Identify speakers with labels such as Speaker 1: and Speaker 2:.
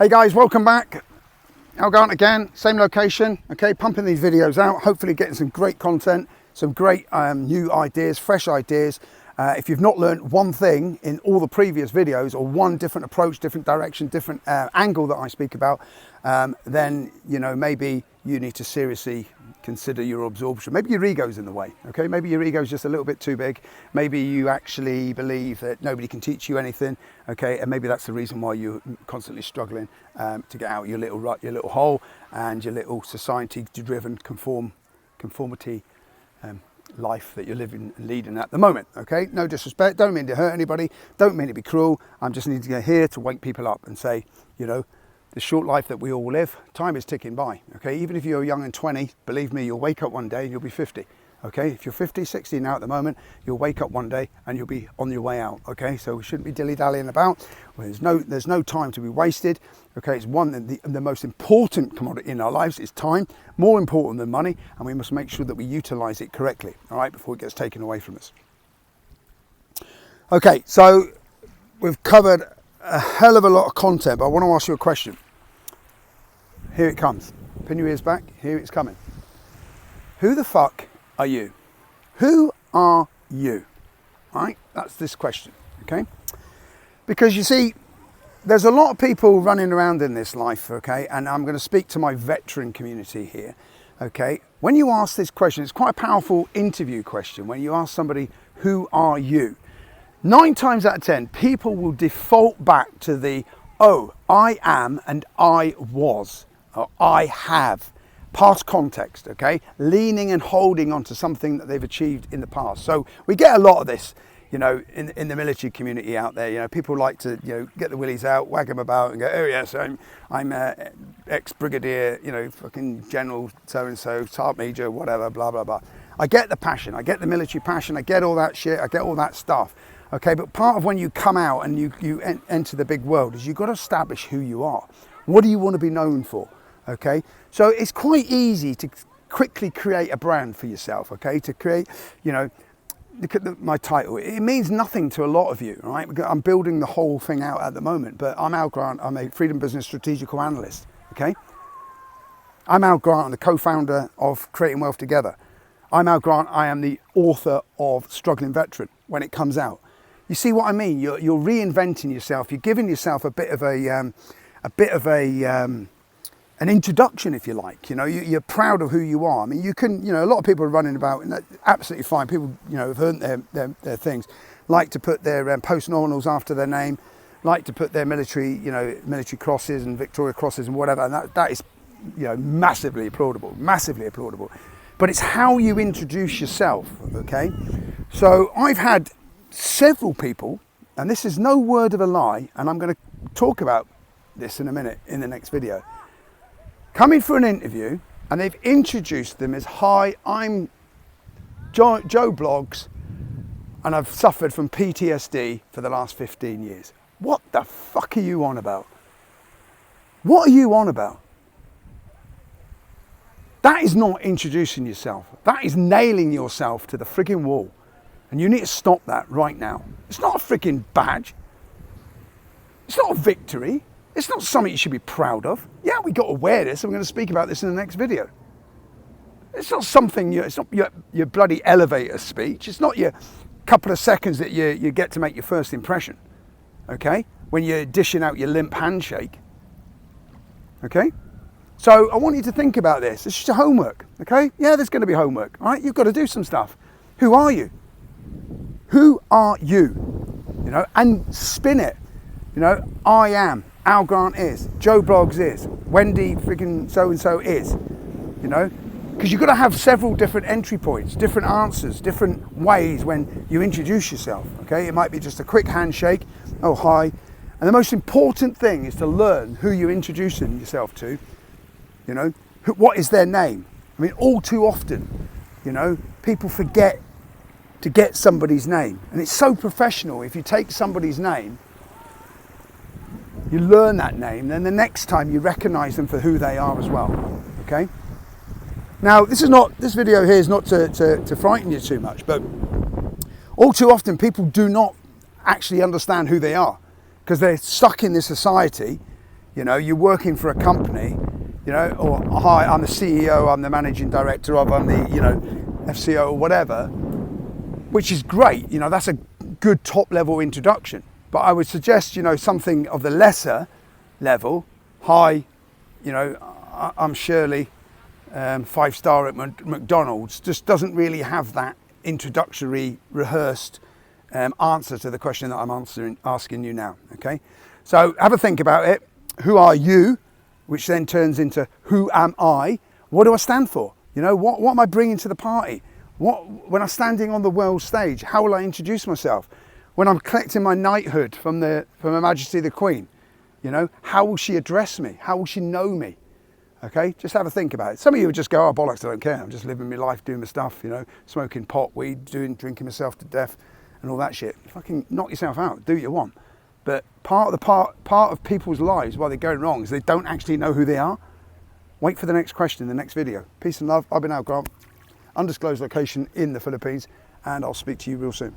Speaker 1: Hey guys, welcome back. Al Grant again, same location, okay, pumping these videos out, hopefully getting some great content, some great new ideas, fresh ideas. If you've not learned one thing in all the previous videos, or one different approach, different direction, different angle that I speak about, then, you know, maybe you need to seriously consider your absorption. Maybe your ego's in the way, okay? Maybe your ego's just a little bit too big. Maybe you actually believe that nobody can teach you anything, okay? And maybe that's the reason why you're constantly struggling to get out your little rut, your little hole, and your little society-driven conformity life that you're living and leading at the moment, okay? No disrespect, don't mean to hurt anybody, don't mean to be cruel. I'm just need to get here to wake people up and say, you know, the short life that we all live, time is ticking by, okay? Even if you're young and 20, believe me, you'll wake up one day and you'll be 50, okay? If you're 50, 60 now at the moment, you'll wake up one day and you'll be on your way out, okay? So we shouldn't be dilly-dallying about. Well, there's no time to be wasted, okay? It's the most important commodity in our lives is time, more important than money, and we must make sure that we utilize it correctly, all right, before it gets taken away from us. Okay, so we've covered a hell of a lot of content, but I want to ask you a question. Here it comes. Pin your ears back. Here it's coming. Who the fuck are you? Who are you? All right, that's this question, okay? Because you see, there's a lot of people running around in this life, okay? And I'm going to speak to my veteran community here, okay? When you ask this question, it's quite a powerful interview question. When you ask somebody, who are you? 9 times out of 10, people will default back to the, oh, I am and I was, or I have, past context, okay? Leaning and holding onto something that they've achieved in the past. So we get a lot of this, you know, in the military community out there. You know, people like to, you know, get the willies out, wag them about and go, oh yes, I'm ex-brigadier, you know, fucking general so-and-so, sergeant major, whatever, blah, blah, blah. I get the passion, I get the military passion, I get all that shit, I get all that stuff. Okay, but part of when you come out and you enter the big world is you've got to establish who you are. What do you want to be known for? Okay, so it's quite easy to quickly create a brand for yourself, okay, to create, you know, look at my title. It means nothing to a lot of you, all right? I'm building the whole thing out at the moment, but I'm Al Grant. I'm a Freedom Business Strategical Analyst, okay? I'm Al Grant. I'm the co-founder of Creating Wealth Together. I'm Al Grant. I am the author of Struggling Veteran when it comes out. You see what I mean? You're reinventing yourself. You're giving yourself a bit of an introduction, if you like. You know, you're proud of who you are. I mean, you can, you know, a lot of people are running about, and that's absolutely fine. People, you know, have earned their things, like to put their post-nominals after their name, like to put their military, you know, military crosses and Victoria crosses and whatever. And that is, you know, massively applaudable, massively applaudable. But it's how you introduce yourself, okay? So I've had several people, and this is no word of a lie, and I'm going to talk about this in a minute in the next video, coming for an interview and they've introduced them as, hi, I'm Joe Bloggs and I've suffered from PTSD for the last 15 years. What the fuck are you on about? What are you on about? That is not introducing yourself. That is nailing yourself to the frigging wall. And you need to stop that right now. It's not a freaking badge. It's not a victory. It's not something you should be proud of. Yeah, we got to wear this. I'm going to speak about this in the next video. It's not something, it's not your bloody elevator speech. It's not your couple of seconds that you get to make your first impression. Okay? When you're dishing out your limp handshake. Okay? So I want you to think about this. It's just your homework. Okay? Yeah, there's going to be homework. All right? You've got to do some stuff. Who are you? Who are you? You know, and spin it. You know, I am. Al Grant is. Joe Bloggs is. Wendy freaking so-and-so is. You know, because you've got to have several different entry points, different answers, different ways when you introduce yourself. Okay, it might be just a quick handshake. Oh, hi. And the most important thing is to learn who you're introducing yourself to. You know, what is their name? I mean, all too often, you know, people forget to get somebody's name. And it's so professional. If you take somebody's name, you learn that name, then the next time you recognize them for who they are as well, okay? Now, this video here is not to frighten you too much, but all too often people do not actually understand who they are because they're stuck in this society, You know, you're working for a company, you know, or hi, I'm the CEO, I'm the managing director of, I'm the, you know, FCO or whatever, which is great. You know, that's a good top level introduction. But I would suggest, you know, something of the lesser level. Hi, you know, I'm Shirley, 5-star at McDonald's, just doesn't really have that introductory, rehearsed answer to the question that I'm asking you now, okay? So have a think about it. Who are you? Which then turns into who am I? What do I stand for? You know, what am I bringing to the party? When I'm standing on the world stage, how will I introduce myself? When I'm collecting my knighthood from Her Majesty the Queen, you know, how will she address me? How will she know me? Okay, just have a think about it. Some of you would just go, oh bollocks, I don't care. I'm just living my life, doing my stuff, you know, smoking pot, weed, drinking myself to death and all that shit. Fucking knock yourself out, do what you want. But part of people's lives, why they're going wrong, is they don't actually know who they are. Wait for the next question in the next video. Peace and love. I've been Al Grant, undisclosed location in the Philippines, and I'll speak to you real soon.